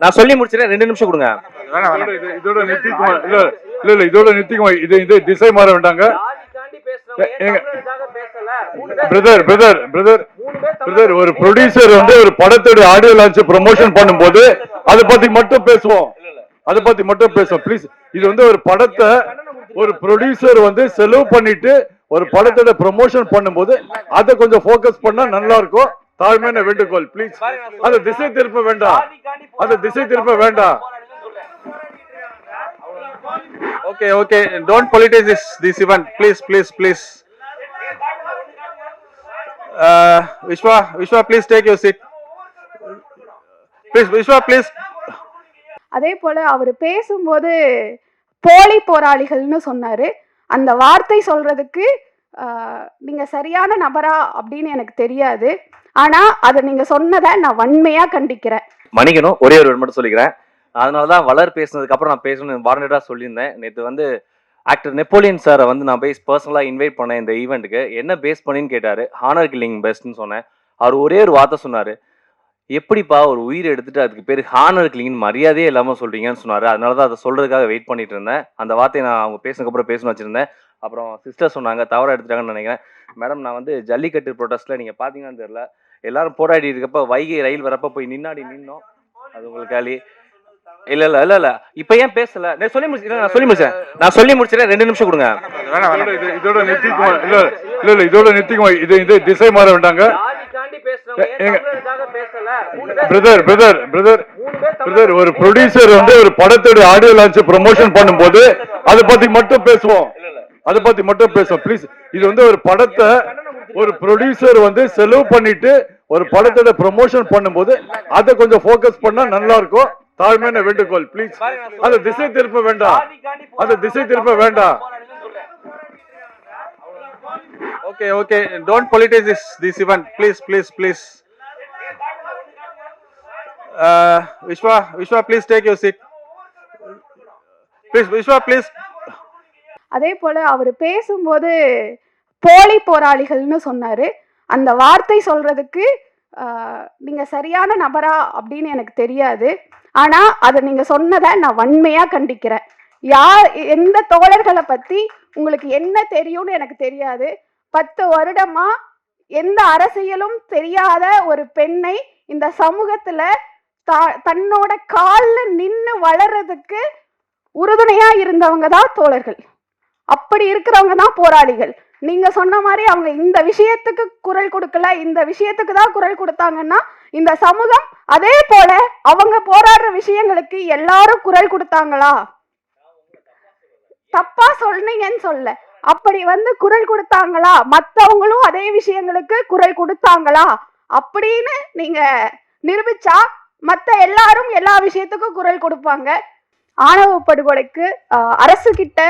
நான் சொல்லி முடிச்சிடறேன், 2 நிமிஷம் கொடுங்க. இதோட நிறுத்திக்குமா? இல்ல இதோட நிறுத்திக்குமா? இது திசை மாற வேண்டாங்க. பிரதர் ஒரு ப்ரொடியூசர் வந்து ஒரு படத்தோட ஆடியோ லான்ச் ப்ரமோஷன் பண்ணும்போது அதை பத்தி மட்டும் பேசுவோம். ப்ளீஸ். இது வந்து ஒரு படத்தை ஒரு ப்ரொடியூசர் வந்து செலவு பண்ணிட்டு ஒரு படத்தோட ப்ரமோஷன் பண்ணும்போது அதை கொஞ்சம் ஃபோக்கஸ் பண்ணா நல்லா இருக்கும். தாழ்மையான வேண்டுகோள் ப்ளீஸ். அதை திசை திருப்ப வேண்டாம். Okay, don't politicize this event, please. Vishwa, please take your seat. Vishwa, please. அதே போல அவர் பேசும்போது போலி போராளிகள்னு சொன்னாரு. அந்த வார்த்தை சொல்றதுக்கு நீங்க சரியான நபரா அப்படின்னு எனக்கு தெரியாது. ஆனா அதை நீங்க சொன்னதை நான் வன்மையா கண்டிக்கிறேன். மணிக்கணும், ஒரே ஒரு மட்டும் சொல்லிக்கிறேன். அதனாலதான் வளர் பேசுனதுக்கு அப்புறம் நான் பேசணும்னு வாரண்டா சொல்லியிருந்தேன். நேற்று வந்து ஆக்டர் நெப்போலியன் சாரை வந்து நான் பர்சனலாக இன்வைட் பண்ணேன் இந்த ஈவெண்ட்டுக்கு. என்ன பேஸ் பண்ணின்னு கேட்டார். ஹானர் கில்லிங் பெஸ்ட்னு சொன்னேன். அவர் ஒரே ஒரு வார்த்தை சொன்னார், எப்படிப்பா ஒரு உயிரை எடுத்துட்டு அதுக்கு பேர் ஹானர் கில்லிங் மரியாதையே இல்லாமல் சொல்றீங்கன்னு சொன்னார். அதனால தான் அதை சொல்றதுக்காக வெயிட் பண்ணிட்டு இருந்தேன். அந்த வார்த்தையை நான் அவங்க பேசுனதுக்கப்புறம் பேசணும்னு வச்சிருந்தேன். அப்புறம் சிஸ்டர் சொன்னாங்க, தவறாக எடுத்துட்டாங்கன்னு நினைக்கிறேன். மேடம், நான் வந்து ஜல்லிக்கட்டு ப்ரொடெஸ்ட்டில் நீங்கள் பார்த்தீங்கன்னு தெரியல, எல்லாரும் போராடி இருக்கப்ப வைகை ரயில் வரப்போ போய் நின்னோம். அது உங்களுக்கு காலி இல்ல இப்ப ஏன் பேசல? நான் சொல்லி முடிச்சிடறேன், 2 நிமிஷம் கொடுங்க. இதோட நிறுத்திக்குமா? இல்ல இதோட நிறுத்திக்குமா? இது திசை மாற வேண்டாங்க. பிரதர் ஒரு ப்ரொடியூசர் வந்து ஒரு படத்தோட ஆடியோ லான்ச் ப்ரமோஷன் பண்ணும்போது அதை பத்தி மட்டும் பேசுவோம். ப்ளீஸ். இது வந்து ஒரு படத்தை ஒரு ப்ரொடியூசர் வந்து செலவு பண்ணிட்டு ஒரு படத்தோட ப்ரமோஷன் பண்ணும்போது அதை கொஞ்சம் ஃபோக்கஸ் பண்ணா நல்லா இருக்கும். தாழ்மையான வேண்டுகோள் ப்ளீஸ். அதை திசை திருப்ப வேண்டாம். Okay, don't politicize this event, please. Vishwa, please take your seat. Vishwa, please. அதே போல அவர் பேசும்போது போலி போராளிகள்னு சொன்னாரு. அந்த வார்த்தை சொல்றதுக்கு நீங்க சரியான நபரா அப்படின்னு எனக்கு தெரியாது. ஆனா அதை நீங்க சொன்னதை நான் வன்மையா கண்டிக்கிறேன். எந்த தோழர்களை பத்தி உங்களுக்கு என்ன தெரியும்னு எனக்கு தெரியாது. 10 வருடமா எந்த அரசியலும் தெரியாத ஒரு பெண்ணை இந்த சமூகத்துல தன்னோட கால்ல நின்று வளர்றதுக்கு உறுதுணையா இருந்தவங்க தான் தோழர்கள். அப்படி இருக்கிறவங்க தான் போராளிகள். நீங்க சொன்ன மாதிரி அவங்க இந்த விஷயத்துக்கு குரல் கொடுக்கல, இந்த விஷயத்துக்கு தான் குரல் கொடுத்தாங்கன்னா இந்த சமூகம் அதே போல அவங்க போராடுற விஷயங்களுக்கு எல்லாரும் குரல் கொடுத்தாங்களா? தப்பா சொன்னீங்கன்னு சொல்ல, அப்படி வந்து குரல் கொடுத்தாங்களா? மற்றவங்களும் அதே விஷயங்களுக்கு குரல் கொடுத்தாங்களா அப்படின்னு நீங்க நிரூபிச்சா மற்ற எல்லாரும் எல்லா விஷயத்துக்கும் குரல் கொடுப்பாங்க. ஆணவ படுகொலைக்கு அரசு கிட்ட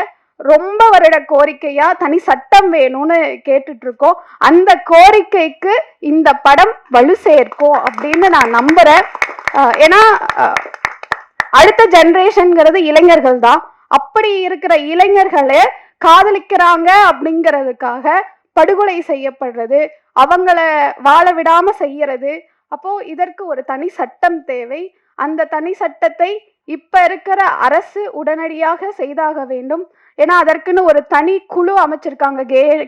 ரொம்ப வருட கோரிக்கையா தனி சட்டம் வேணும்னு கேட்டுட்டு இருக்கோம். அந்த கோரிக்கைக்கு இந்த படம் வலு சேர்க்கும் அப்படின்னு நான் நம்புறேன். ஏன்னா அடுத்த ஜெனரேஷன்ங்கிறது இளைஞர்கள் தான். அப்படி இருக்கிற இளைஞர்களை காதலிக்கிறாங்க அப்படிங்கிறதுக்காக படுகொலை செய்யப்படுறது, அவங்கள வாழ விடாம செய்யறது. அப்போ இதற்கு ஒரு தனி சட்டம் தேவை. அந்த தனி சட்டத்தை இப்ப இருக்கிற அரசு உடனடியாக செய்தாக வேண்டும். ஏன்னா அதற்குன்னு ஒரு தனி குழு அமைச்சிருக்காங்க,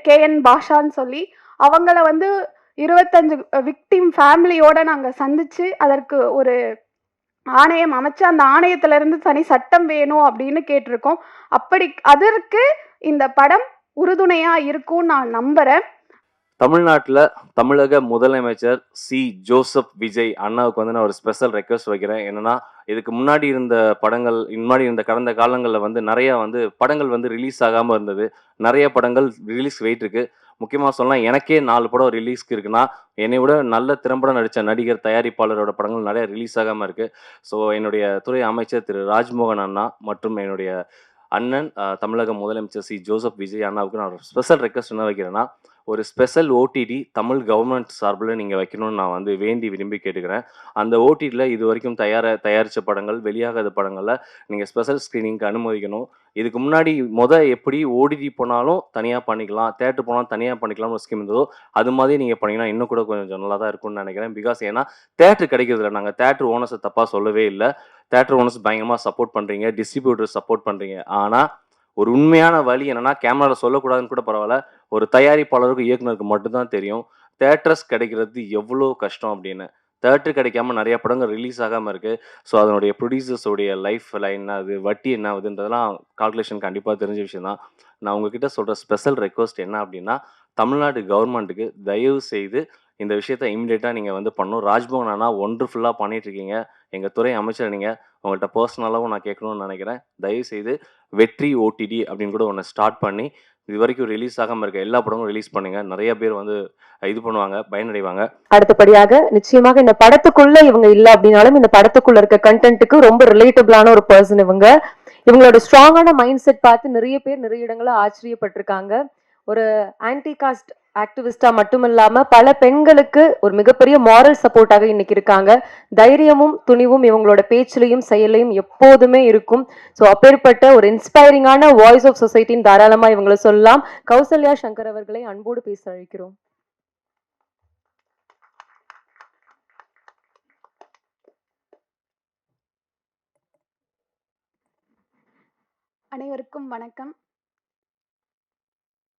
KN பாஷான்னு சொல்லி. அவங்கள வந்து 25 விக்டிம் ஃபேமிலியோட நாங்க சந்திச்சு அதற்கு ஒரு ஆணையம் அமைச்சு அந்த ஆணையத்துல இருந்து தனி சட்டம் வேணும் அப்படின்னு கேட்டிருக்கோம். அப்படி அதற்கு இந்த படம் உறுதுணையா இருக்கும்னு நான் நம்புறேன். தமிழ்நாட்டில் தமிழக முதலமைச்சர் ஜோசப் விஜய் அண்ணாவுக்கு வந்து நான் ஒரு ஸ்பெஷல் ரெக்வஸ்ட் வைக்கிறேன். என்னன்னா, இதுக்கு முன்னாடி இருந்த படங்கள், முன்னாடி இருந்த கடந்த காலங்களில் வந்து நிறையா வந்து படங்கள் வந்து ரிலீஸ் ஆகாமல் இருந்தது. நிறைய படங்கள் ரிலீஸ் வெயிட் இருக்கு. முக்கியமாக சொல்லலாம், எனக்கே 4 படம் ரிலீஸ்க்கு இருக்குன்னா, என்னை விட நல்ல திறம்பட நடித்த நடிகர், தயாரிப்பாளரோட படங்கள் நிறைய ரிலீஸ் ஆகாமல் இருக்குது. ஸோ என்னுடைய துறை அமைச்சர் திரு ராஜ்மோகன் அண்ணா மற்றும் என்னுடைய அண்ணன் தமிழக முதலமைச்சர் ஜோசப் விஜய் அண்ணாவுக்கு நான் ஒரு ஸ்பெஷல் ரெக்வஸ்ட் என்ன வைக்கிறேன்னா, ஒரு ஸ்பெஷல் ஓடிடி தமிழ் கவர்மெண்ட் சார்பில் நீங்கள் வைக்கணும்னு நான் வந்து வேண்டி விரும்பி கேட்டுக்கிறேன். அந்த ஓடிடியில் இது வரைக்கும் தயாரித்த படங்கள், வெளியாகாத படங்களில் நீங்கள் ஸ்பெஷல் ஸ்க்ரீனிங்க்கு அனுமதிக்கணும். இதுக்கு முன்னாடி எப்படி ஓடிடி போனாலும் தனியாக பண்ணிக்கலாம், தேட்டர் போனாலும் தனியாக பண்ணிக்கலாம்னு ஒரு ஸ்கீம் இருந்ததோ, அது மாதிரி நீங்கள் பண்ணிங்கன்னா இன்னும் கூட கொஞ்சம் நல்லா தான் இருக்கும்னு நினைக்கிறேன். பிகாஸ் ஏன்னா தேட்டர் கிடைக்கிறதில்ல. நாங்கள் தேட்டர் ஓனர்ஸை தப்பாக சொல்லவே இல்லை. தேட்டர் ஓனர்ஸ் பயங்கரமாக சப்போர்ட் பண்ணுறீங்க, டிஸ்ட்ரிபியூட்டர் சப்போர்ட் பண்ணுறீங்க. ஆனால் ஒரு உண்மையான வழி என்னன்னா, கேமராவில் சொல்லக்கூடாதுன்னு கூட பரவாயில்ல, ஒரு தயாரிப்பாளருக்கு இயக்குனருக்கு மட்டும்தான் தெரியும் தேட்டர்ஸ் கிடைக்கிறது எவ்வளோ கஷ்டம் அப்படின்னு. தேட்டர் கிடைக்காம நிறைய படங்கள் ரிலீஸ் ஆகாமல் இருக்குது. ஸோ அதனுடைய ப்ரொடியூசர்ஸோடைய லைஃப் லைன் அது வட்டி என்ன ஆகுதுன்றதெல்லாம் கால்குலேஷன் கண்டிப்பாக தெரிஞ்ச விஷயம் தான். நான் உங்ககிட்ட சொல்கிற ஸ்பெஷல் ரெக்வஸ்ட் என்ன அப்படின்னா, தமிழ்நாடு கவர்மெண்ட்டுக்கு தயவு செய்து இந்த விஷயத்த இமிடியேட்டாக நீங்கள் வந்து பண்ணணும். ராஜ்பவன் அண்ணா ஒண்டர்ஃபுல்லாக பண்ணிகிட்ருக்கீங்க. எங்கள் துறை அமைச்சர் நீங்கள், உங்கள்கிட்ட பர்சனலாகவும் நான் கேட்கணும்னு நினைக்கிறேன். தயவுசெய்து வெற்றி ஓடிடி அப்படின்னு கூட ஒன்று ஸ்டார்ட் பண்ணி இது வரைக்கும் ரிலீஸ் ஆகாமல் இருக்க எல்லா படமும் ரிலீஸ் பண்ணுங்க. நிறைய பேர் வந்து இது பண்ணுவாங்க, பயனடைவாங்க. அடுத்தபடியாக நிச்சயமாக இந்த படத்துக்குள்ள இவங்க இல்ல அப்படின்னாலும் இந்த படத்துக்குள்ள இருக்க கண்டென்ட்டுக்கு ரொம்ப ரிலேட்டபிளான ஒரு பர்சன் இவங்க. இவங்களோட ஸ்ட்ராங்கான மைண்ட் செட் பார்த்து நிறைய பேர் நிறைய இடங்கள ஆச்சரியப்பட்டிருக்காங்க. ஒரு ஆன்டி காஸ்ட் ஆக்டிவிஸ்டா மட்டும் இல்லாம பல பெண்களுக்கு ஒரு மிகப்பெரிய மாரல் சப்போர்ட்டாக இன்னைக்கு இருக்காங்க. தைரியமும் துணிவும் இவங்களோட பேச்சிலையும் செயலையும் எப்போதுமே இருக்கும். ஸோ அப்பேற்பட்ட ஒரு இன்ஸ்பைரிங்கான வாய்ஸ் ஆஃப் சொசைட்டின்னு தாராளமா இவங்களை சொல்லலாம். கௌசல்யா சங்கர் அவர்களை அன்போடு பேச அழைக்கிறோம். அனைவருக்கும் வணக்கம்.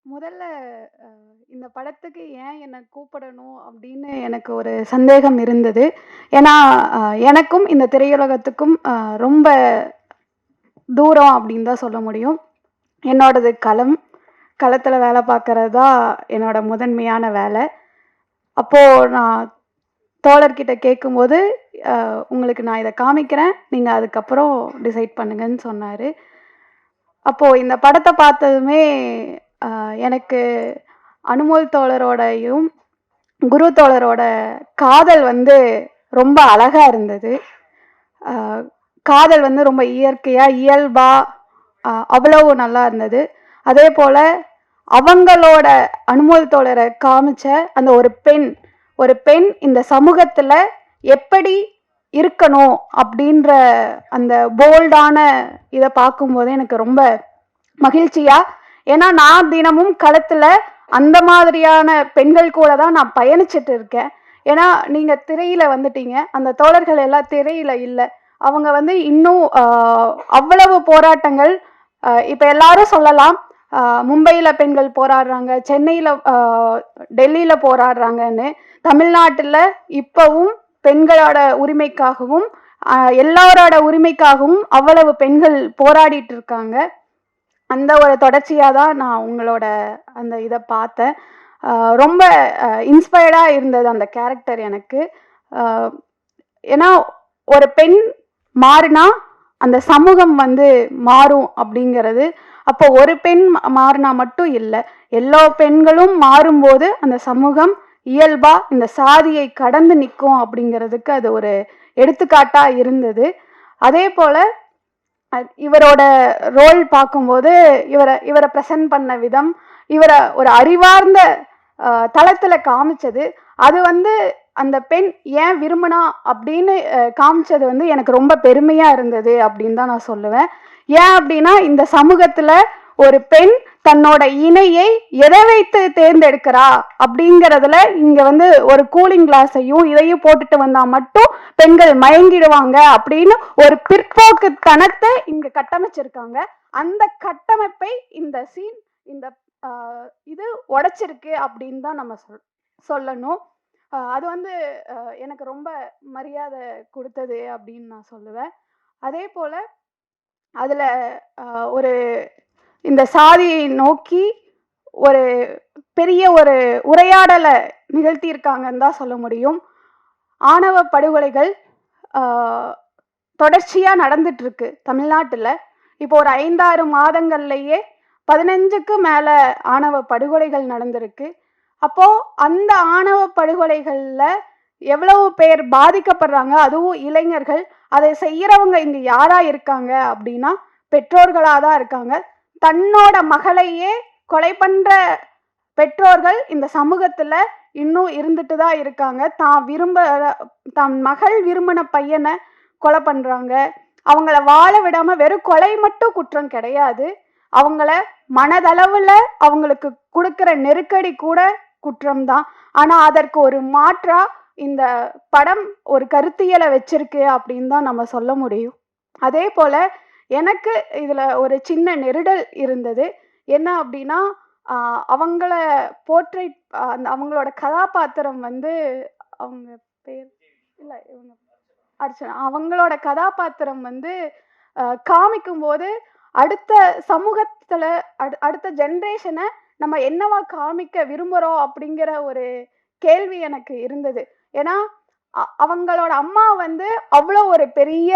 முதல்ல இந்த படத்துக்கு ஏன் என்னை கூப்பிடணும் அப்படின்னு எனக்கு ஒரு சந்தேகம் இருந்தது. ஏன்னா எனக்கும் இந்த திரையுலகத்துக்கும் ரொம்ப தூரம் அப்படின்னு தான் சொல்ல முடியும். என்னோடது களத்தில் வேலை பார்க்கறது தான் என்னோட முதன்மையான வேலை. அப்போது நான் தோழர்கிட்ட கேட்கும்போது உங்களுக்கு நான் இதை காமிக்கிறேன், நீங்கள் அதுக்கப்புறம் டிசைட் பண்ணுங்கன்னு சொன்னார். அப்போது இந்த படத்தை பார்த்ததுமே எனக்கு அனுமோல் தோழரோடையும் குரு தோழரோட காதல் வந்து ரொம்ப அழகாக இருந்தது. காதல் வந்து ரொம்ப இயற்கையாக இயல்பாக அவ்வளவு நல்லா இருந்தது. அதே போல் அவங்களோட அனுமோல் தோழரை காமிச்ச அந்த ஒரு பெண் இந்த சமூகத்தில் எப்படி இருக்கணும் அப்படின்ற அந்த போல்டான இதை பார்க்கும்போது எனக்கு ரொம்ப மகிழ்ச்சியா. ஏன்னா நான் தினமும் களத்தில் அந்த மாதிரியான பெண்கள் கூட தான் நான் பயணிச்சுட்டு இருக்கேன். ஏன்னா நீங்கள் திரையில் வந்துட்டீங்க, அந்த தோழர்கள் எல்லாம் திரையில் இல்லை. அவங்க வந்து இன்னும் அவ்வளவு போராட்டங்கள் இப்போ எல்லாரும் சொல்லலாம், மும்பையில் பெண்கள் போராடுறாங்க, சென்னையில் டெல்லியில் போராடுறாங்கன்னு. தமிழ்நாட்டில் இப்போவும் பெண்களோட உரிமைக்காகவும் எல்லாரோட உரிமைக்காகவும் அவ்வளவு பெண்கள் போராடிட்டு இருக்காங்க. அந்த ஒரு தொடர்ச்சியாக தான் நான் உங்களோட அந்த இதை பார்த்தேன். ரொம்ப இன்ஸ்பயர்டாக இருந்தது அந்த கேரக்டர் எனக்கு. ஏன்னா ஒரு பெண் மாறினா அந்த சமூகம் வந்து மாறும் அப்படிங்கிறது. அப்போ ஒரு பெண் மாறினா மட்டும் இல்லை, எல்லா பெண்களும் மாறும்போது அந்த சமூகம் இயல்பா இந்த சாதியை கடந்து நிற்கும் அப்படிங்கிறதுக்கு அது ஒரு எடுத்துக்காட்டாக இருந்தது. அதே போல் இவரோட ரோல் பார்க்கும்போது இவரை ப்ரெசன்ட் பண்ண விதம், இவரை ஒரு அறிவார்ந்த தளத்தில் காமிச்சது, அது வந்து அந்த பெண் ஏன் விரும்பினா அப்படின்னு காமிச்சது வந்து எனக்கு ரொம்ப பெருமையாக இருந்தது அப்படின்னு தான் நான் சொல்லுவேன். ஏன் அப்படின்னா இந்த சமூகத்தில் ஒரு பெண் தன்னோட இணையை எதை வைத்து தேர்ந்தெடுக்கிறா அப்படிங்கிறதுல இங்கே வந்து ஒரு கூலிங் கிளாஸையும் இதையும் போட்டுட்டு வந்தால் மட்டும் பெண்கள் மயங்கிடுவாங்க அப்படின்னு ஒரு பிற்போக்குத்தனத்தை இங்கே கட்டமைச்சிருக்காங்க. அந்த கட்டமைப்பை இந்த சீன் இது உடைச்சிருக்கு அப்படின்னு தான் நம்ம சொல்லணும். அது வந்து எனக்கு ரொம்ப மரியாதை கொடுத்தது அப்படின்னு நான் சொல்லுவேன். அதே போல் அதில் ஒரு இந்த சாதியை நோக்கி ஒரு பெரிய ஒரு உரையாடலை நிகழ்த்தியிருக்காங்கன்னு தான் சொல்ல முடியும். ஆணவ படுகொலைகள் தொடர்ச்சியாக நடந்துட்டுருக்கு தமிழ்நாட்டில். இப்போ ஒரு 5-6 மாதங்கள்லேயே 15க்கு மேலே ஆணவ படுகொலைகள் நடந்திருக்கு. அப்போது அந்த ஆணவ படுகொலைகளில் எவ்வளவு பேர் பாதிக்கப்படுறாங்க, அதுவும் இளைஞர்கள். அதை செய்கிறவங்க இங்கே யாராக இருக்காங்க அப்படின்னா பெற்றோர்களாக தான் இருக்காங்க. தன்னோட மகளையே கொலை பண்ணுற பெற்றோர்கள் இந்த சமூகத்துல இன்னும் இருந்துட்டு தான் இருக்காங்க. தன் மகள் விரும்பின பையனை கொலை பண்றாங்க. அவங்கள வாழ விடாம வெறும் கொலை மட்டும் குற்றம் கிடையாது, அவங்கள மனதளவுல அவங்களுக்கு கொடுக்கிற நெருக்கடி கூட குற்றம்தான். ஆனா அதற்கு ஒரு மாற்றா இந்த படம் ஒரு கருத்தியலை வச்சிருக்கு அப்படின்னு தான் நம்ம சொல்ல முடியும். அதே போல எனக்கு இதுல ஒரு சின்ன நெருடல் இருந்தது. என்ன அப்படின்னா, அவங்கள போர்ட்ரேட் அவங்களோட கதாபாத்திரம் வந்து அவங்க பேர் இல்ல இவங்க அர்ச்சனா, அவங்களோட கதாபாத்திரம் வந்து காமிக்கும் போது அடுத்த சமூகத்துல அடுத்த ஜென்ரேஷனை நம்ம என்னவா காமிக்க விரும்புறோம் அப்படிங்கிற ஒரு கேள்வி எனக்கு இருந்தது. ஏன்னா அவங்களோட அம்மா வந்து அவ்வளோ ஒரு பெரிய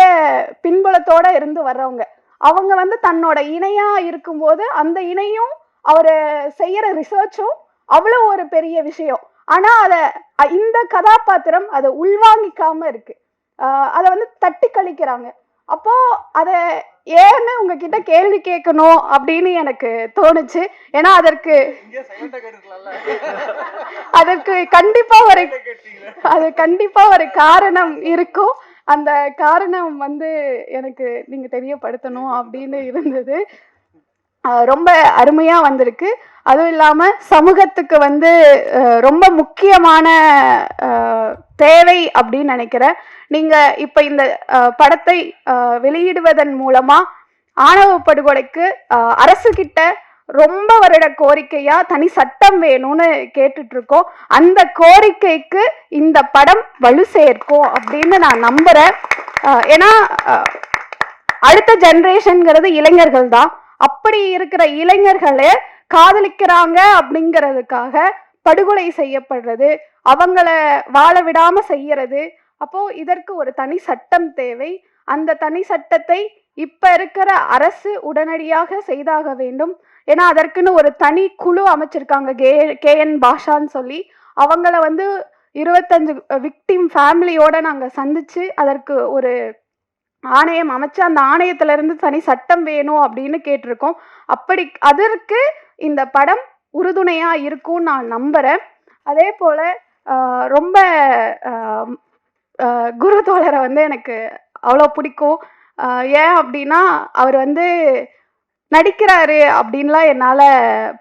பின்புலத்தோட இருந்து வர்றவங்க. அவங்க வந்து தன்னோட இணையா இருக்கும்போது அந்த இணையும் அவரு செய்யற ரிசர்ச்சும் அவ்வளோ ஒரு பெரிய விஷயம். ஆனா இந்த கதாபாத்திரம் அதை உள்வாங்கிக்காம இருக்கு. அதை வந்து தட்டி கழிக்கிறாங்க. அப்போ அதை ஏன்னு உங்ககிட்ட கேள்வி கேட்கணும் அப்படின்னு எனக்கு தோணுச்சு. ஏன்னா அதற்கு கண்டிப்பா ஒரு காரணம் இருக்கும். அந்த காரணம் வந்து எனக்கு நீங்க தெரியப்படுத்தணும் அப்படின்னு இருந்தது. ரொம்ப அருமையா வந்திருக்கு. அதுவும் இல்லாம சமூகத்துக்கு வந்து ரொம்ப முக்கியமான தேவை அப்படின்னு நினைக்கிறேன். நீங்க இப்ப இந்த படத்தை வெளியிடுவதன் மூலமா ஆணவ படுகொலைக்கு அரசு கிட்ட ரொம்ப வருட கோரிக்கையா தனி சட்டம் வேணும்னு கேட்டுட்டு இருக்கோம். அந்த கோரிக்கைக்கு இந்த படம் வலு சேர்க்கும் அப்படின்னு நான் நம்புறேன். ஏன்னா அடுத்த ஜெனரேஷன்ங்கிறது இளைஞர்கள் தான். அப்படி இருக்கிற இளைஞர்களே காதலிக்கிறாங்க அப்படிங்கிறதுக்காக படுகொலை செய்யப்படுறது, அவங்கள வாழ விடாம செய்யறது. அப்போ இதற்கு ஒரு தனி சட்டம் தேவை. அந்த தனி சட்டத்தை இப்ப இருக்கிற அரசு உடனடியாக செய்தாக வேண்டும். ஏன்னா அதற்குன்னு ஒரு தனி குழு அமைச்சிருக்காங்க, KN பாஷான்னு சொல்லி. அவங்கள வந்து 25 விக்டிம் ஃபேமிலியோட நாங்க சந்திச்சு அதற்கு ஒரு ஆணையம் அமைச்சு அந்த ஆணையத்துல இருந்து தனி சட்டம் வேணும் அப்படின்னு கேட்டிருக்கோம். அப்படி அதற்கு இந்த படம் உறுதுணையா இருக்கும்னு நான் நம்புறேன். அதே போல ரொம்ப குரு தோழரை வந்து எனக்கு அவ்வளோ பிடிக்கும். ஏன் அப்படின்னா அவர் வந்து நடிக்கிறாரு அப்படின்லாம் என்னால்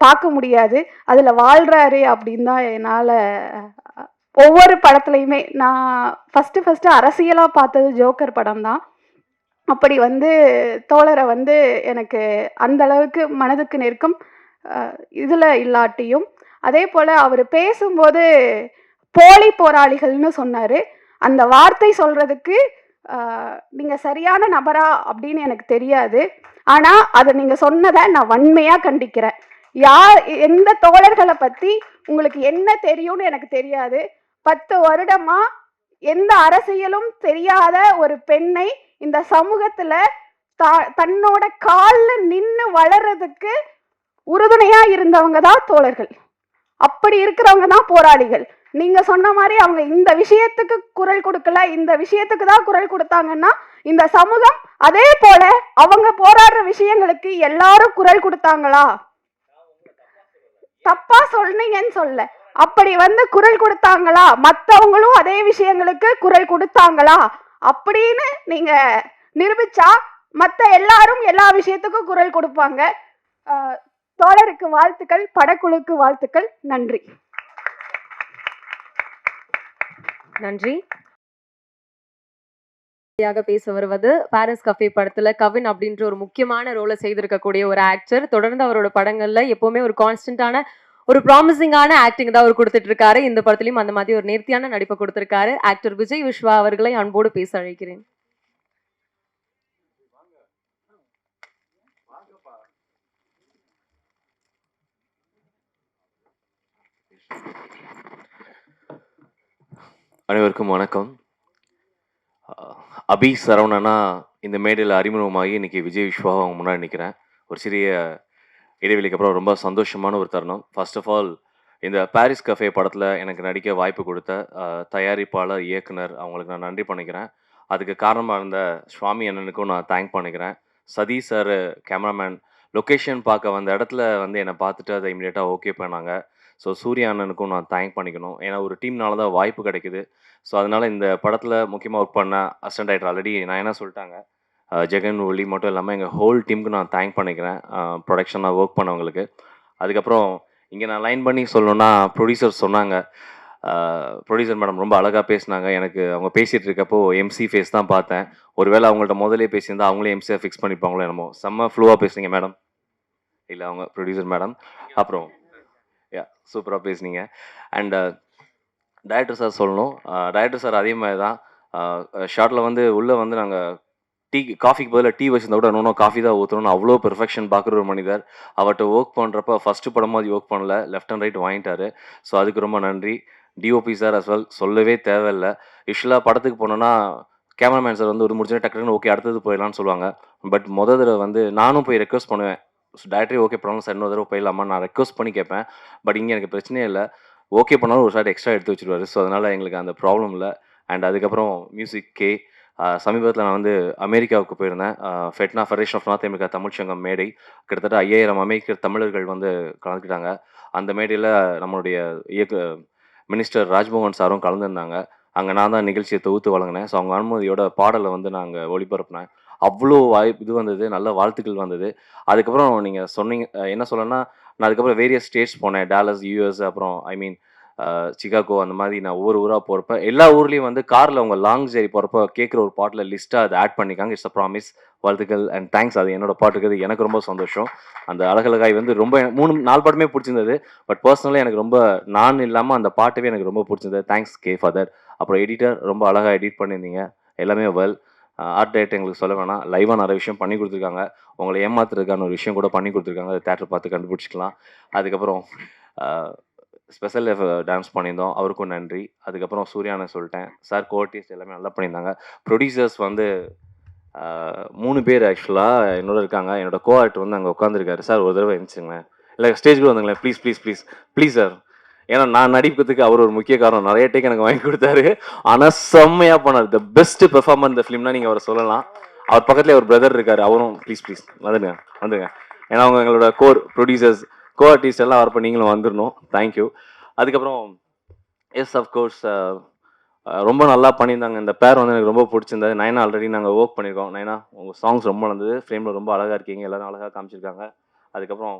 பார்க்க முடியாது, அதில் வாழ்கிறாரு அப்படின்னு தான் என்னால் ஒவ்வொரு படத்துலையுமே. நான் ஃபஸ்ட்டு அரசியலாக பார்த்தது ஜோக்கர் படம் தான். அப்படி வந்து தோழரை வந்து எனக்கு அந்த அளவுக்கு மனதுக்கு நெருக்கம் இதில் இல்லாட்டியும். அதே போல் அவர் பேசும்போது போலி போராளிகள்னு சொன்னார். அந்த வார்த்தை சொல்கிறதுக்கு நீங்கள் சரியான நபரா அப்படின்னு எனக்கு தெரியாது. ஆனால் அதை நீங்கள் சொன்னதை நான் வன்மையாக கண்டிக்கிறேன். எந்த தோழர்களை பற்றி உங்களுக்கு என்ன தெரியும்னு எனக்கு தெரியாது. 10 வருடமா எந்த அரசியலும் தெரியாத ஒரு பெண்ணை இந்த சமூகத்துல தன்னோட காலில் நின்று வளர்றதுக்கு உறுதுணையா இருந்தவங்க தான் தோழர்கள். அப்படி இருக்கிறவங்க தான் போராளிகள். நீங்க சொன்ன மாதிரி அவங்க இந்த விஷயத்துக்கு குரல் கொடுக்கல, இந்த விஷயத்துக்கு தான் குரல் கொடுத்தாங்கன்னா இந்த சமூகம் அதே போல அவங்க போராடுற விஷயங்களுக்கு எல்லாரும் குரல் கொடுத்தாங்களா? தப்பா சொன்னீங்கன்னு சொல்ல, அப்படி வந்து குரல் கொடுத்தாங்களா? மற்றவங்களும் அதே விஷயங்களுக்கு குரல் கொடுத்தாங்களா அப்படின்னு நீங்க நிரூபிச்சா மற்ற எல்லாரும் எல்லா விஷயத்துக்கும் குரல் கொடுப்பாங்க. தோழருக்கு வாழ்த்துக்கள், படக்குழுக்கு வாழ்த்துக்கள். நன்றி. நன்றி. பேச வருவது பாரிஸ் கஃபே படத்துல கவின் அப்படின்ற ஒரு முக்கியமான ரோலை செய்திருக்கக்கூடிய ஒரு ஆக்டர். தொடர்ந்து அவரோட படங்கள்ல எப்பவுமே ஒரு கான்ஸ்டன்டான ஒரு ப்ராமிசிங்கான ஆக்டிங் தான் அவர் கொடுத்துட்டு இருக்காரு. இந்த படத்திலையும் அந்த மாதிரி ஒரு நேர்த்தியான நடிப்பை கொடுத்திருக்காரு. ஆக்டர் விஜய் விஸ்வா அவர்களை அன்போடு பேச அழைக்கிறேன். அனைவருக்கும் வணக்கம். அபி சரவணனா இந்த மேடையில் அறிமுகமாகி இன்னைக்கு விஜய் விஸ்வா அவங்க முன்னாடி நிற்கிறேன். ஒரு சிறிய இடைவெளிக்கு அப்புறம் ரொம்ப சந்தோஷமான ஒரு தருணம். ஃபர்ஸ்ட் ஆஃப் ஆல் இந்த பாரிஸ் கஃபே படத்தில் எனக்கு நடிக்க வாய்ப்பு கொடுத்த தயாரிப்பாளர், இயக்குனர் அவங்களுக்கு நான் நன்றி பண்ணிக்கிறேன். அதுக்கு காரணமாக இருந்த சுவாமி அண்ணனுக்கும் நான் தேங்க் பண்ணிக்கிறேன். சதீஷ் சார் கேமராமேன் லொக்கேஷன் பார்க்க வந்த இடத்துல வந்து என்னை பார்த்துட்டு அதை இமீடியட்டாக ஓகே பண்ணாங்க. ஸோ சூர்யா அண்ணனுக்கும் நான் தேங்க் பண்ணிக்கணும். ஏன்னா ஒரு டீம்னால தான் வாய்ப்பு கிடைக்குது. ஸோ அதனால இந்த படத்தில் முக்கியமாக ஒர்க் பண்ண அசிஸ்டன்ட் டைரக்டர் ஆல்ரெடி நான் என்ன சொல்லிட்டாங்க, ஜெகன் ஒலி மட்டும் இல்லாமல் எங்கள் ஹோல் டீமுக்கு நான் தேங்க் பண்ணிக்கிறேன், ப்ரொடக்ஷனாக ஒர்க் பண்ணவங்களுக்கு. அதுக்கப்புறம் இங்கே நான் லைன் பண்ணி சொல்லணுன்னா ப்ரொடியூசர் சொன்னாங்க, ப்ரொடியூசர் மேடம் ரொம்ப அழகாக பேசினாங்க. எனக்கு அவங்க பேசிகிட்டு இருக்கப்போ எம்சி ஃபேஸ் தான் பார்த்தேன். ஒருவேளை அவங்கள்ட்ட முதலே பேசியிருந்தா அவங்களே எம்சியாக ஃபிக்ஸ் பண்ணிப்பாங்களோ என்னமோ. செம்ம ஃப்ளூவாக பேசுனீங்க மேடம். இல்லை அவங்க ப்ரொடியூசர் மேடம். அப்புறம் சூப்பராக பேசுனீங்க. அண்ட் டைரக்டர் சார் சொல்லணும். டைரக்டர் சார் அதே மாதிரி தான் ஷார்ட்டில் வந்து உள்ளே வந்து நாங்கள் காஃபிக்கு பதிலாக டீ வச்சிருந்தா கூட இன்னும் காஃபி தான் ஊற்றணும்னு அவ்வளோ பெர்ஃபெக்ஷன் பார்க்குற ஒரு மனிதர். அவர்கிட்ட ஒர்க் பண்ணுறப்ப ஃபஸ்ட்டு படமும் அது ஒர்க் பண்ணல, லெஃப்ட் அண்ட் ரைட் வாங்கிட்டாரு. ஸோ அதுக்கு ரொம்ப நன்றி. டிஓபி சார் அஸ் வெல் சொல்லவே தேவையில்லை. யூஸ்வலாக படத்துக்கு போனோன்னா கேமராமேன் சார் வந்து ஒரு முடிஞ்சோடனே டக்குன்னு ஓகே அடுத்தது போயிடலான்னு சொல்லுவாங்க. பட் தடவை வந்து நானும் போய் ரெக்வஸ்ட் பண்ணுவேன், டேரக்டரே ஓகே பண்ணலாம் சார் இன்னொரு தடவை போயிடலாமா நான் ரெக்வஸ்ட் பண்ணி கேட்பேன். பட் இங்கே எனக்கு பிரச்சனையே இல்லை, ஓகே பண்ணாலும் ஒரு ஷார்ட் எக்ஸ்ட்ரா எடுத்து வச்சுருவாரு. ஸோ அதனால் எங்களுக்கு அந்த ப்ராப்ளம் இல்லை. அண்ட் அதுக்கப்புறம் மியூசிக் கே சமீபத்தில் நான் வந்து அமெரிக்காவுக்கு போயிருந்தேன். FeTNA federation of North America Tamil Sangam மேடை, கிட்டத்தட்ட 5000 அமெரிக்க தமிழர்கள் வந்து கலந்துக்கிட்டாங்க. அந்த மேடையில் நம்மளுடைய மினிஸ்டர் ராஜ்மோகன் சாரும் கலந்துருந்தாங்க. அங்கே நான் தான் நிகழ்ச்சியை தொகுத்து வழங்கினேன். ஸோ அவங்க அனுமதியோட பாடலை வந்து நாங்கள் ஒளிபரப்பினேன். அவ்வளோ இது வந்தது, நல்ல வாழ்த்துக்கள் வந்தது. அதுக்கப்புறம் நீங்கள் சொன்னீங்க என்ன சொல்லணும்னா, நான் அதுக்கப்புறம் வேரியஸ் ஸ்டேட்ஸ் போனேன், டாலஸ், யூஎஸ், அப்புறம் சிகாகோ, அந்த மாதிரி நான் ஒவ்வொரு ஊராக போகிறப்ப எல்லா ஊர்லேயும் வந்து காரில் அவங்க லாங் ஜெர்னி போகிறப்ப கேட்குற ஒரு பாட்டில் லிஸ்ட்டாக அதை ஆட் பண்ணிக்காங்க. It's a promise. வாழ்த்துக்கள் அண்ட் தேங்க்ஸ். அது என்னோட பாட்டு இருக்குது, எனக்கு ரொம்ப சந்தோஷம். அந்த அழகழகாய் வந்து ரொம்ப 3-4 பாட்டுமே பிடிச்சிருந்தது. பட் பர்சனலாக எனக்கு ரொம்ப நான் இல்லாமல் அந்த பாட்டுவே எனக்கு ரொம்ப பிடிச்சிருந்தது. Thanks K father. அப்புறம் எடிட்டர் ரொம்ப அழகாக எடிட் பண்ணியிருந்தீங்க, எல்லாமே வெல். ஆர்ட் டைரக்டர் எங்களுக்கு சொல்ல வேணாம், லைவாக நிறைய விஷயம் பண்ணி கொடுத்துருக்காங்க. உங்களை ஏமாத்துறதுக்கான ஒரு விஷயம் கூட பண்ணி கொடுத்துருக்காங்க, அது தேட்டர் பார்த்து கண்டுபிடிச்சிக்கலாம். அதுக்கப்புறம் ஸ்பெஷல் டான்ஸ் பண்ணியிருந்தோம், அவருக்கும் நன்றி. அதுக்கப்புறம் சூர்யான்னு சொல்லிட்டேன் சார், கோஆர்டிஸ்ட் எல்லாமே நல்லா பண்ணியிருந்தாங்க. ப்ரொடியூசர்ஸ் வந்து 3 பேர் ஆக்சுவலாக என்னோட இருக்காங்க. என்னோட கோஆர்டிஸ்ட் வந்து அங்கே உட்காந்துருக்காரு. சார் ஒரு தடவை இருந்துச்சுங்களேன், இல்லை ஸ்டேஜ்க்கு வந்துங்களேன் please please please please sir. ஏன்னா நான் நடிக்கிறதுக்கு அவர் ஒரு முக்கிய காரணம், நிறைய டேக் எனக்கு வாங்கி கொடுத்தாரு. ஆனால் செம்மையாக பண்ணார். த பெஸ்ட் பெர்ஃபார்மர் இந்த ஃபிலிம்னா நீங்கள் அவரை சொல்லலாம். அவர் பக்கத்தில் ஒரு பிரதர் இருக்கார், அவரும் ப்ளீஸ் ப்ளீஸ் வந்துடுங்க வந்துடுங்க. ஏன்னா அவங்க எங்களோட ப்ரொடியூசர்ஸ் ஆர்டிஸ்ட் எல்லாம் வரப்போ நீங்களும் வந்துடணும். தேங்க்யூ. அதுக்கப்புறம் எஸ் அஃப்கோர்ஸ் ரொம்ப நல்லா பண்ணியிருந்தாங்க. இந்த பேர் வந்து எனக்கு ரொம்ப பிடிச்சிருந்தது. நைனா ஆல்ரெடி நாங்கள் ஒர்க் பண்ணியிருக்கோம். நைனா உங்கள் சாங்ஸ் ரொம்ப நல்லது, ஃப்ரேமில் ரொம்ப அழகாக இருக்கீங்க, எல்லோரும் அழகாக காமிச்சிருக்காங்க. அதுக்கப்புறம்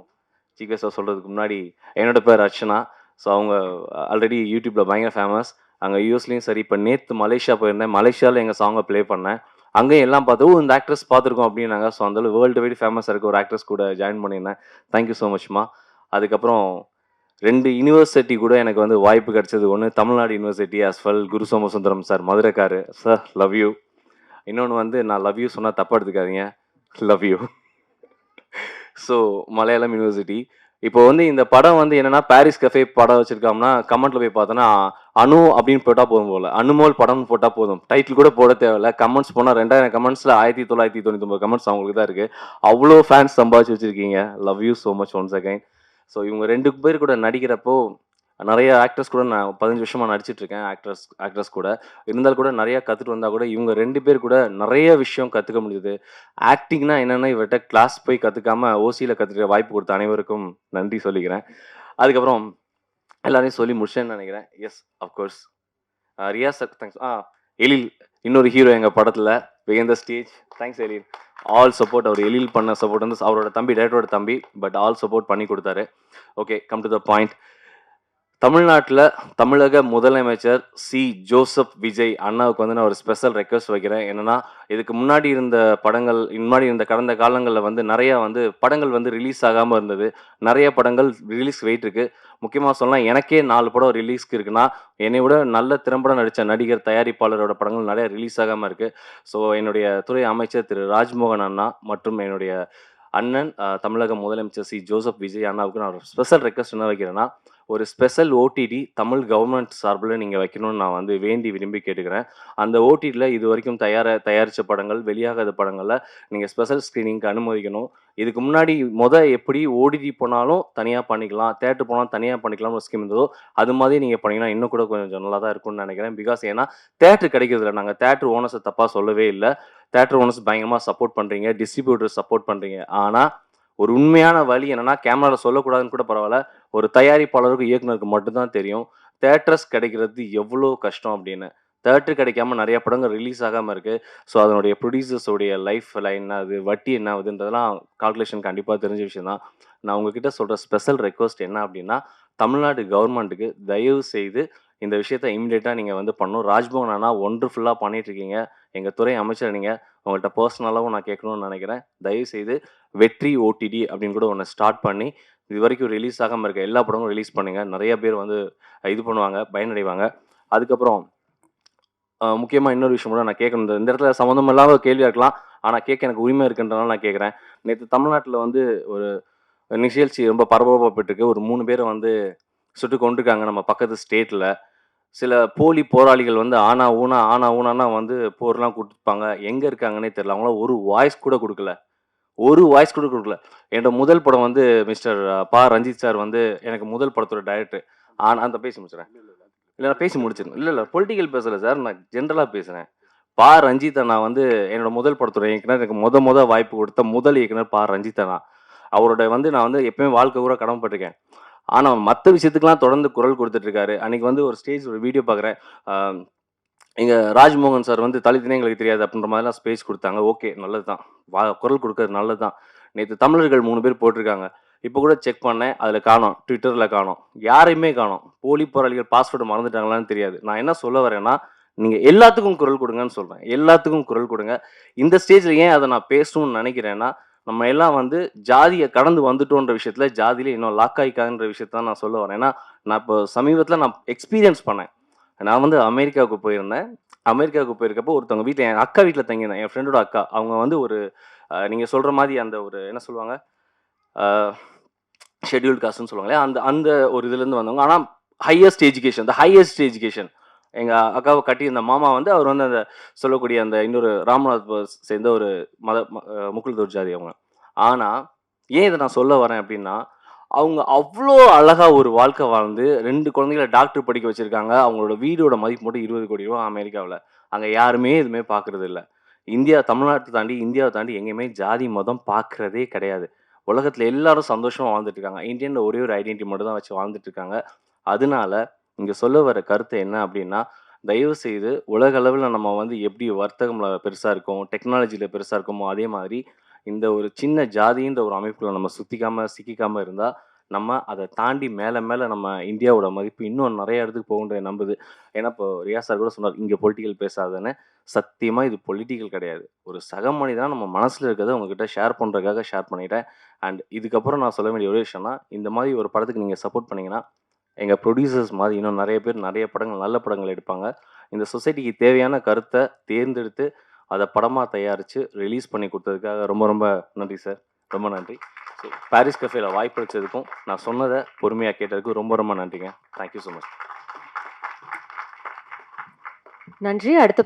சீக்கிரம் சொல்கிறதுக்கு முன்னாடி என்னோட பேர் அர்ச்சனா. ஸோ அவங்க ஆல்ரெடி யூடியூப்பில் பயங்கர ஃபேமஸ். அங்கே யூஎஸ்லேயும் சரி, இப்போ நேற்று மலேசியா போயிருந்தேன், மலேசியாவில் எங்கள் சாங்கை ப்ளே பண்ணேன். அங்கேயும் எல்லாம் பார்த்து இந்த ஆக்ட்ரஸ் பார்த்துருக்கோம் அப்படின்னாங்க. ஸோ அந்தளவு வேர்ல்டு வைட் ஃபேமஸாக இருக்க ஒரு ஆக்ட்ரஸ் கூட ஜாயின் பண்ணியிருந்தேன். தேங்க்யூ ஸோ மச்மா. அதுக்கப்புறம் 2 யூனிவர்சிட்டி கூட எனக்கு வந்து வாய்ப்பு கிடச்சது. ஒன்று Tamil Nadu university as well, Guru Somasundaram sir மதுரைக்காரு சார், லவ் யூ. இன்னொன்று வந்து நான் லவ் யூ சொன்னால் தப்பாக எடுத்துக்காதீங்க, love you. So Malayalam university. இப்போ வந்து இந்த படம் வந்து என்னன்னா பாரிஸ் கஃபே படம் வச்சிருக்கோம்னா கமெண்ட்ல போய் பார்த்தோன்னா அணு அப்படின்னு போட்டால் போதும் போல, அனுமோல் படம்னு போட்டால் போதும், டைட்டில் கூட போட தேவையில்ல. கமெண்ட்ஸ் போனால் 2000 கமெண்ட்ஸில் 1999 கமெண்ட்ஸ் அவங்களுக்கு தான் இருக்குது. அவ்வளோ ஃபேன்ஸ் சம்பாதிச்சு வச்சுருக்கீங்க. Love you so much once again. So இவங்க 2 பேர் கூட நடிக்கிறப்போ நிறைய ஆக்டர்ஸ் கூட நான் 15 வருஷமாக நடிச்சிட்ருக்கேன், ஆக்ட்ரஸ் கூட இருந்தால் கூட நிறையா கற்றுட்டு வந்தால் கூட இவங்க 2 பேர் கூட நிறைய விஷயம் கற்றுக்க முடியுது. ஆக்டிங்னா என்னென்னா இவர்கிட்ட கிளாஸ் போய் கற்றுக்காமல் ஓசியில் கற்றுக்க வாய்ப்பு கொடுத்த அனைவருக்கும் நன்றி சொல்லிக்கிறேன். அதுக்கப்புறம் எல்லாரையும் சொல்லி முடிச்சேன்னு நினைக்கிறேன். Yes of course Riyas thanks. Ezhil இன்னொரு ஹீரோ எங்கள் படத்தில் begin the stage. Thanks Ezhil. All support. அவர் எழில் பண்ண சப்போர்ட் வந்து அவரோட தம்பி, டைரக்டரோட தம்பி, பட் ஆல் சப்போர்ட் பண்ணி கொடுத்தாரு. Okay, come to the point. தமிழ்நாட்டில் தமிழக முதலமைச்சர் சி ஜோசப் விஜய் அண்ணாவுக்கு வந்து நான் ஒரு ஸ்பெஷல் ரெக்வஸ்ட் வைக்கிறேன். என்னென்னா இதுக்கு முன்னாடி இருந்த கடந்த காலங்களில் வந்து நிறையா வந்து படங்கள் வந்து ரிலீஸ் ஆகாமல் இருந்தது. நிறைய படங்கள் ரிலீஸ் வெயிட் இருக்குது. முக்கியமாக சொல்லலாம், எனக்கே 4 படம் ரிலீஸ்க்கு இருக்குன்னா என்னை விட நல்ல திறம்பட நடித்த நடிகர், தயாரிப்பாளரோட படங்கள் நிறைய ரிலீஸ் ஆகாமல் இருக்குது. ஸோ என்னுடைய துறை அமைச்சர் திரு ராஜ்மோகன் அண்ணா மற்றும் என்னுடைய அண்ணன் தமிழக முதலமைச்சர் சி ஜோசப் விஜய் அண்ணாவுக்கு நான் ஒரு ஸ்பெஷல் ரெக்வஸ்ட் என்ன வைக்கிறேன்னா, ஒரு ஸ்பெஷல் ஓடிடி தமிழ் கவர்மெண்ட் சார்பில் நீங்கள் வைக்கணும்னு நான் வந்து வேண்டி விரும்பி கேட்டுக்கிறேன். அந்த ஓடிடியில் இது வரைக்கும் தயாரித்த படங்கள், வெளியாகாத படங்களில் நீங்கள் ஸ்பெஷல் ஸ்க்ரீனிங்க்கு அனுமதிக்கணும். இதுக்கு முன்னாடி எப்படி ஓடிடி போனாலும் தனியாக பண்ணிக்கலாம், தேட்டர் போனாலும் தனியாக பண்ணிக்கலாம்னு ஒரு ஸ்கீம் இருந்ததோ அது மாதிரி நீங்கள் பண்ணிங்கன்னா இன்னும் கூட கொஞ்சம் நல்லா தான் இருக்கும்னு நினைக்கிறேன். பிகாஸ் ஏன்னா தேட்டர் கிடைக்கிறதில்ல. நாங்கள் தேட்டர் ஓனர்ஸை தப்பாக சொல்லவே இல்லை. தேட்டர் ஓனர்ஸ் பயங்கரமாக சப்போர்ட் பண்ணுறீங்க, டிஸ்ட்ரிபியூட்டர் சப்போர்ட் பண்ணுறீங்க. ஆனால் ஒரு உண்மையான வழி என்னன்னா, கேமராவில் சொல்லக்கூடாதுன்னு கூட பரவாயில்ல, ஒரு தயாரிப்பாளருக்கும் இயக்குனருக்கு மட்டும்தான் தெரியும் தேட்டர்ஸ் கிடைக்கிறது எவ்வளோ கஷ்டம் அப்படின்னு. தேட்டர் கிடைக்காம நிறைய படங்கள் ரிலீஸ் ஆகாமல் இருக்குது. ஸோ அதனுடைய ப்ரொடியூசர்ஸோடைய லைஃப் என்ன ஆகுது, வட்டி என்ன ஆகுதுன்றதெல்லாம் கால்குலேஷன் கண்டிப்பாக தெரிஞ்ச விஷயம் தான். நான் உங்ககிட்ட சொல்கிற ஸ்பெஷல் ரெக்வஸ்ட் என்ன அப்படின்னா, தமிழ்நாடு கவர்மெண்ட்டுக்கு தயவு செய்து இந்த விஷயத்த இமிடியேட்டாக நீங்கள் வந்து பண்ணணும். ராஜ்பவன் அண்ணா ஒண்டர்ஃபுல்லாக பண்ணிகிட்ருக்கீங்க. எங்கள் துறை அமைச்சர் நீங்கள், உங்கள்கிட்ட பர்சனலாகவும் நான் கேட்கணும்னு நினைக்கிறேன். தயவுசெய்து வெற்றி ஓடிடி அப்படின்னு கூட ஒன்று ஸ்டார்ட் பண்ணி இது வரைக்கும் ரிலீஸ் ஆகாமல் இருக்க எல்லா படமும் ரிலீஸ் பண்ணுங்கள். நிறைய பேர் வந்து இது பண்ணுவாங்க, பயனடைவாங்க. அதுக்கப்புறம் முக்கியமாக இன்னொரு விஷயம் கூட நான் கேட்கணும். இந்த இடத்துல சம்மந்தம் இல்லாத ஒரு கேள்வியாக இருக்கலாம், ஆனால் கேட்க எனக்கு உரிமை இருக்குன்றனால நான் கேட்குறேன். நேற்று தமிழ்நாட்டில் வந்து ஒரு நிகழ்ச்சி ரொம்ப பரபரப்பட்டுருக்கு. ஒரு 3 பேரை வந்து சுட்டு கொண்டிருக்காங்க நம்ம பக்கத்து ஸ்டேட்டில். சில போலி போராளிகள் வந்து ஆனா ஊனானா வந்து போர்லாம் கொடுத்துருப்பாங்க. எங்கே இருக்காங்கன்னே தெரியல. அவங்களாம் ஒரு வாய்ஸ் கூட கொடுக்கல. என்னோட முதல் படம் வந்து மிஸ்டர் பா. ரஞ்சித் சார் வந்து எனக்கு முதல் படத்தோட டைரக்டர். ஆனால் அந்த பேசி முடிச்சிடறேன். இல்லை நான் பேசி முடிச்சிடணும். இல்லை பொலிட்டிக்கல் பேசலை சார், நான் ஜென்ரலாக பேசுகிறேன். பா. ரஞ்சித் அண்ணா வந்து என்னோட முதல் படத்தோட இயக்குனர். எனக்கு முத வாய்ப்பு கொடுத்த முதல் இயக்குனர் பா. ரஞ்சித் அண்ணா. அவரோட வந்து நான் வந்து எப்பயுமே வாழ்க்கை கூட கடமைப்பட்டிருக்கேன். ஆனால் மற்ற விஷயத்துக்கெலாம் தொடர்ந்து குரல் கொடுத்துட்ருக்காரு. அன்றைக்கி வந்து ஒரு ஸ்டேஜ் ஒரு வீடியோ பார்க்குறேன். இங்கே ராஜ்மோகன் சார் வந்து தலித்தினே எங்களுக்கு தெரியாது அப்படின்ற மாதிரிலாம் ஸ்பேஸ் கொடுத்தாங்க. ஓகே, நல்லது தான். குரல் கொடுக்கறது நல்லது தான். நேற்று தமிழர்கள் 3 பேர் போட்டிருக்காங்க. இப்போ கூட செக் பண்ணேன், அதில் காணோம், ட்விட்டரில் காணோம், யாரையுமே காணோம். போலி போராளிகள் பாஸ்வேர்டு மறந்துட்டாங்களான்னு தெரியாது. நான் என்ன சொல்ல வரேன்னா, நீங்கள் எல்லாத்துக்கும் குரல் கொடுங்கன்னு சொல்கிறேன். எல்லாத்துக்கும் குரல் கொடுங்க. இந்த ஸ்டேஜில் ஏன் அதை நான் பேசணும்னு நினைக்கிறேன்னா, நம்ம எல்லாம் வந்து ஜாதியை கடந்து வந்துட்டோன்ற விஷயத்தில் ஜாதியில் இன்னும் லாக் ஆகிக்காதுன்ற விஷயத்த தான் நான் சொல்ல வரேன். ஏன்னா நான் இப்போ சமீபத்தில் நான் எக்ஸ்பீரியன்ஸ் பண்ணேன். நான் வந்து அமெரிக்காவுக்கு போயிருந்தேன். அமெரிக்காவுக்கு போயிருக்கப்போ ஒருத்தவங்க வீட்டில், என் அக்கா வீட்டில் தங்கியிருந்தேன். என் ஃப்ரெண்டோட அக்கா. அவங்க வந்து ஒரு நீங்கள் சொல்கிற மாதிரி அந்த ஒரு என்ன சொல்லுவாங்க, ஷெட்யூல்டு காஸ்ட்னு சொல்லுவாங்களே, அந்த ஒரு இதுலேருந்து வந்தவங்க. ஆனால் ஹையஸ்ட் எஜுகேஷன் எங்கள் அக்காவை கட்டியிருந்த மாமா வந்து அவர் வந்து அந்த சொல்லக்கூடிய அந்த இன்னொரு ராமநாத் சேர்ந்த ஒரு முக்குலத்தோர் ஜாதி அவங்க. ஆனால் ஏன் இதை நான் சொல்ல வரேன் அப்படின்னா, அவங்க அவ்வளோ அழகாக ஒரு வாழ்க்கை வாழ்ந்து 2 குழந்தைகளை டாக்டர் படிக்க வச்சுருக்காங்க. அவங்களோட வீடோட மதிப்பு மட்டும் 20 கோடி ரூபா அமெரிக்காவில். அங்கே யாருமே எதுவுமே பார்க்குறது இல்லை. தமிழ்நாட்டை தாண்டி இந்தியாவை தாண்டி எங்கேயுமே ஜாதி மதம் பார்க்குறதே கிடையாது. உலகத்தில் எல்லாரும் சந்தோஷமாக வாழ்ந்துட்டு இருக்காங்க. இந்தியன் ஒரே ஒரு ஐடென்டிட்டி மட்டும் தான் வச்சு வாழ்ந்துட்டு இருக்காங்க. அதனால இங்கே சொல்ல வர கருத்து என்ன அப்படின்னா, தயவு செய்து உலக அளவில் நம்ம வந்து எப்படி வர்த்தகமில் பெருசாக இருக்கோம், டெக்னாலஜியில் பெருசாக இருக்கோமோ, அதே மாதிரி இந்த ஒரு சின்ன ஜாதின்ற ஒரு அமைப்புல நம்ம சிக்கிக்காமல் இருந்தால், நம்ம அதை தாண்டி மேலே நம்ம இந்தியாவோட மதிப்பு இன்னும் நிறைய இடத்துக்கு போகுன்றதை நம்புது. ஏன்னா இப்போ ரியா சார் கூட சொன்னார், இங்கே பொலிட்டிக்கல் பேசாதுன்னு. சத்தியமாக இது பொலிட்டிக்கல் கிடையாது. ஒரு சக மனிதனாக நம்ம மனசில் இருக்கிறத உங்ககிட்ட ஷேர் பண்ணுறதுக்காக ஷேர் பண்ணிட்டேன். அண்ட் இதுக்கப்புறம் நான் சொல்ல வேண்டிய ஒரு விஷயம்னா, இந்த மாதிரி ஒரு படத்துக்கு நீங்கள் சப்போர்ட் பண்ணிங்கன்னா, எங்கள் ப்ரொடியூசர்ஸ் மாதிரி இன்னும் நிறைய பேர் நிறைய படங்கள், நல்ல படங்கள் எடுப்பாங்க. இந்த சொசைட்டிக்கு தேவையான கருத்தை தேர்ந்தெடுத்து அதை படமாக தயாரித்து ரிலீஸ் பண்ணி கொடுத்ததுக்காக ரொம்ப ரொம்ப நன்றி சார். ரொம்ப நன்றி. ஸோ பாரிஸ் கஃபேல வாய்ப்பு அளிச்சதுக்கும், நான் சொன்னதை பொறுமையாக கேட்டதுக்கும் ரொம்ப ரொம்ப நன்றிங்க. Thank you so much. நன்றி. அடுத்த